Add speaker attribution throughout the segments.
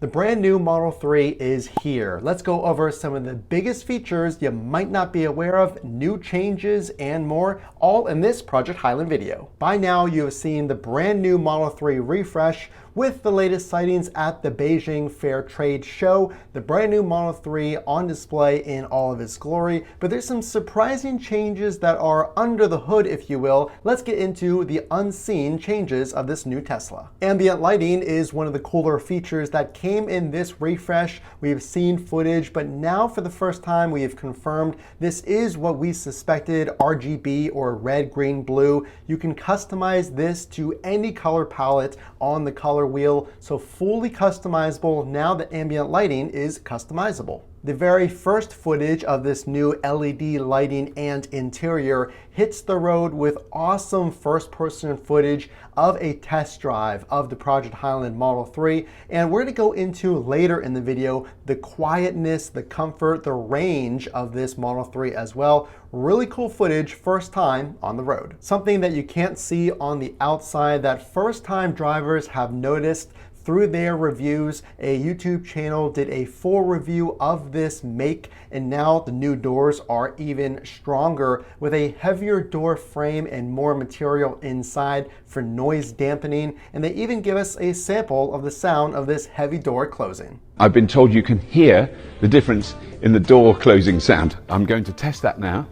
Speaker 1: The brand new Model 3 is here. Let's go over some of the biggest features you might not be aware of, new changes, and more, all in this Project Highland video. By now, you have seen the brand new Model 3 refresh with the latest sightings at the Beijing Fair Trade Show, the brand new Model 3 on display in all of its glory, but there's some surprising changes that are under the hood, if you will. Let's get into the unseen changes of this new Tesla. Ambient lighting is one of the cooler features that came in this refresh. We've seen footage, but now for the first time we have confirmed this is what we suspected, RGB or red, green, blue. You can customize this to any color palette on the color wheel, so fully customizable. Now the ambient lighting is customizable. The very first footage of this new LED lighting and interior hits the road with awesome first-person footage of a test drive of the Project Highland Model 3, and we're going to go into later in the video the quietness, the comfort, the range of this Model 3 as well. Really cool footage, first time on the road. Something that you can't see on the outside that first-time drivers have noticed through their reviews. A YouTube channel did a full review of this make, and now the new doors are even stronger with a heavier door frame and more material inside for noise dampening, and they even give us a sample of the sound of this heavy door closing.
Speaker 2: I've been told you can hear the difference in the door closing sound. I'm going to test that now.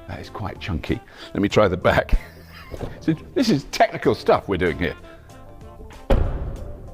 Speaker 2: That is quite chunky. Let me try the back. So this is technical stuff we're doing here.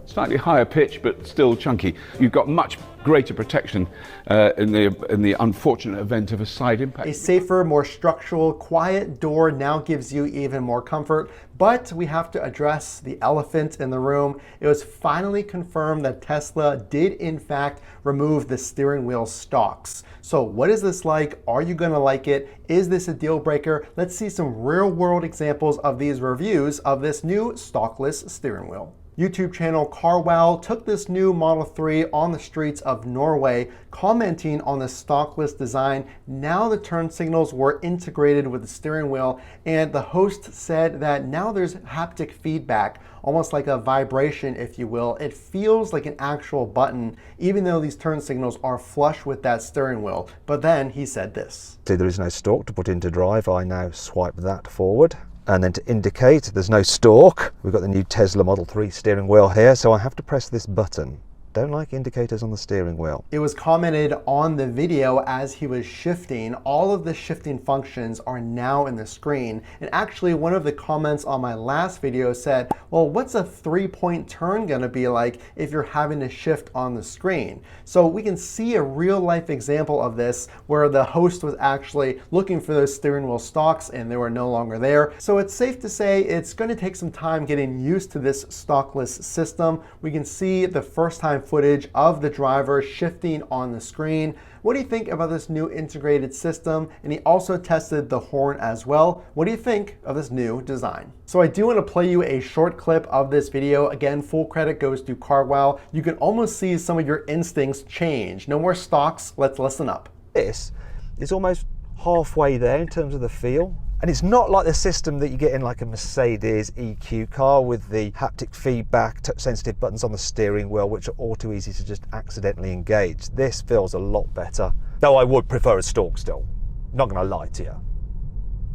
Speaker 2: Slightly higher pitch, but still chunky. You've got much greater protection in the unfortunate event of a side impact.
Speaker 1: A safer, more structural, quiet door now gives you even more comfort, but we have to address the elephant in the room. It was finally confirmed that Tesla did in fact remove the steering wheel stalks. So what is this like? Are you gonna like it? Is this a deal breaker? Let's see some real world examples of these reviews of this new stalkless steering wheel. YouTube channel CarWow took this new Model 3 on the streets of Norway, commenting on the stalkless design. Now the turn signals were integrated with the steering wheel, and the host said that now there's haptic feedback, almost like a vibration, if you will. It feels like an actual button, even though these turn signals are flush with that steering wheel. But then he said this.
Speaker 3: See, there is no stalk to put into drive. I now swipe that forward. And then to indicate there's no stalk, we've got the new Tesla Model 3 steering wheel here, so I have to press this button. Don't like indicators on the steering wheel.
Speaker 1: It was commented on the video as he was shifting. All of the shifting functions are now in the screen. And actually, one of the comments on my last video said, well, what's a 3-point turn gonna be like if you're having to shift on the screen? So we can see a real life example of this where the host was actually looking for those steering wheel stalks and they were no longer there. So it's safe to say it's gonna take some time getting used to this stalkless system. We can see the first time footage of the driver shifting on the screen. What do you think about this new integrated system? And he also tested the horn as well. What do you think of this new design? So I do want to play you a short clip of this video. Again, full credit goes to CarWow. You can almost see some of your instincts change. No more stocks. Let's listen up.
Speaker 3: This is almost halfway there in terms of the feel. And it's not like the system that you get in like a Mercedes EQ car with the haptic feedback, touch-sensitive buttons on the steering wheel, which are all too easy to just accidentally engage. This feels a lot better. Though I would prefer a stalk still. Not gonna lie to you.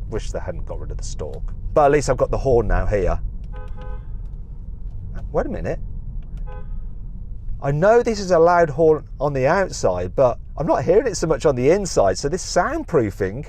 Speaker 3: Wish they hadn't got rid of the stalk. But at least I've got the horn now here. Wait a minute. I know this is a loud horn on the outside, but I'm not hearing it so much on the inside. So this soundproofing,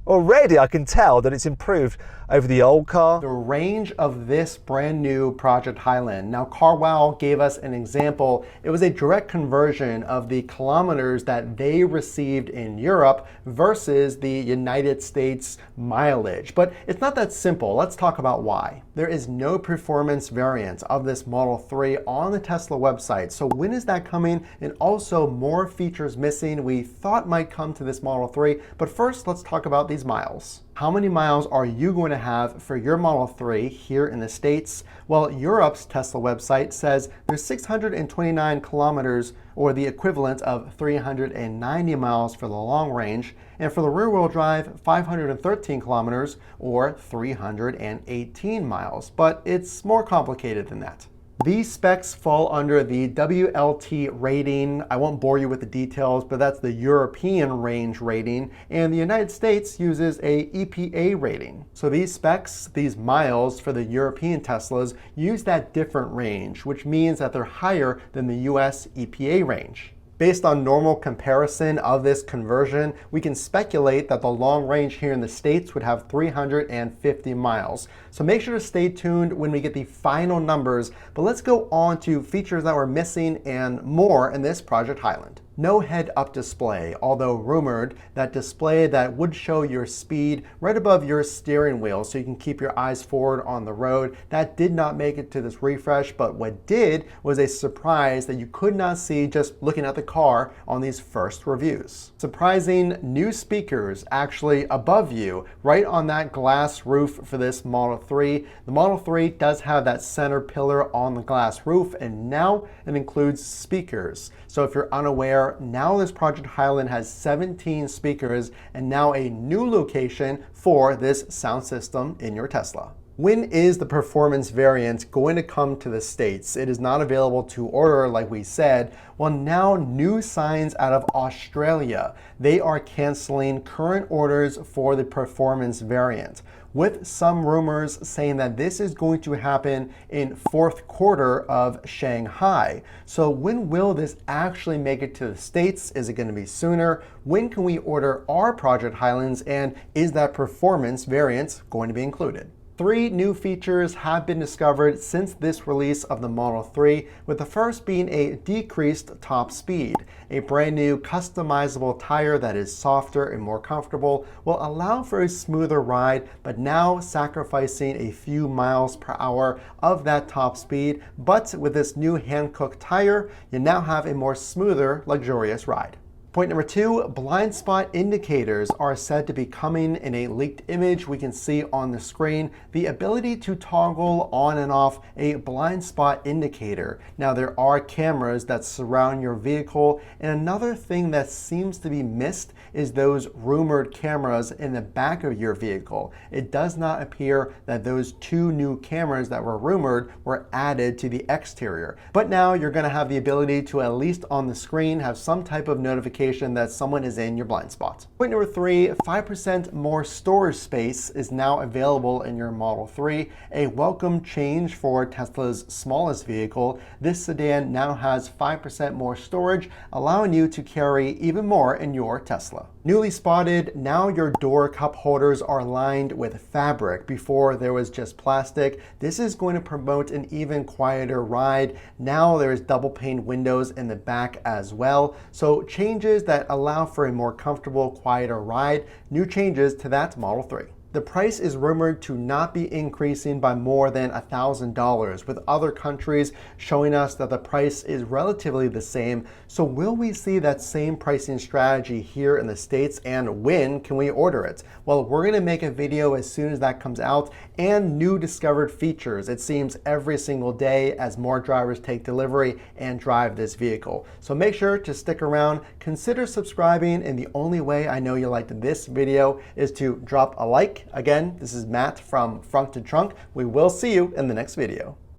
Speaker 3: already I can tell that it's improved over the old car.
Speaker 1: The range of this brand new Project Highland. Now CarWow gave us an example. It was a direct conversion of the kilometers that they received in Europe versus the United States mileage. But it's not that simple. Let's talk about why. There is no performance variant of this Model 3 on the Tesla website. So when is that coming? And also more features missing we thought might come to this Model 3. But first, let's talk about the these miles. How many miles are you going to have for your Model 3 here in the States? Well, Europe's Tesla website says there's 629 kilometers, or the equivalent of 390 miles for the long range, and for the rear-wheel drive, 513 kilometers, or 318 miles. But it's more complicated than that. These specs fall under the WLT rating. I won't bore you with the details, but that's the European range rating, and the United States uses a EPA rating. So these specs, these miles for the European Teslas, use that different range, which means that they're higher than the US EPA range. Based on normal comparison of this conversion, we can speculate that the long range here in the States would have 350 miles. So make sure to stay tuned when we get the final numbers, but let's go on to features that were missing and more in this Project Highland. No head-up display, although rumored, that display that would show your speed right above your steering wheel so you can keep your eyes forward on the road. That did not make it to this refresh, but what did was a surprise that you could not see just looking at the car on these first reviews. Surprising new speakers actually above you, right on that glass roof for this Model 3. The Model 3 does have that center pillar on the glass roof, and now it includes speakers. So if you're unaware, now this Project Highland has 17 speakers and now a new location for this sound system in your Tesla. When is the performance variant going to come to the States? It is not available to order like we said. Well, now new signs out of Australia. They are canceling current orders for the performance variant, with some rumors saying that this is going to happen in fourth quarter of Shanghai. So when will this actually make it to the States? Is it going to be sooner? When can we order our Project Highlands, and is that performance variant going to be included? 3 new features have been discovered since this release of the Model 3, with the first being a decreased top speed. A brand new customizable tire that is softer and more comfortable will allow for a smoother ride, but now sacrificing a few miles per hour of that top speed. But with this new hand-cooked tire, you now have a more smoother, luxurious ride. Point number 2, blind spot indicators are said to be coming in a leaked image we can see on the screen. The ability to toggle on and off a blind spot indicator. Now there are cameras that surround your vehicle, and another thing that seems to be missed is those rumored cameras in the back of your vehicle. It does not appear that those 2 new cameras that were rumored were added to the exterior. But now you're going to have the ability to, at least on the screen, have some type of notification that someone is in your blind spot. Point number 3, 5% more storage space is now available in your Model 3, a welcome change for Tesla's smallest vehicle. This sedan now has 5% more storage, allowing you to carry even more in your Tesla. Newly spotted, now your door cup holders are lined with fabric. Before there was just plastic. This is going to promote an even quieter ride. Now there's double pane windows in the back as well. So changes that allow for a more comfortable, quieter ride. New changes to that Model 3. The price is rumored to not be increasing by more than $1,000, with other countries showing us that the price is relatively the same. So will we see that same pricing strategy here in the States, and when can we order it? Well, we're going to make a video as soon as that comes out, and new discovered features, it seems, every single day as more drivers take delivery and drive this vehicle. So make sure to stick around, consider subscribing, and the only way I know you liked this video is to drop a like. Again, this is Matt from Frunk to Trunk. We will see you in the next video.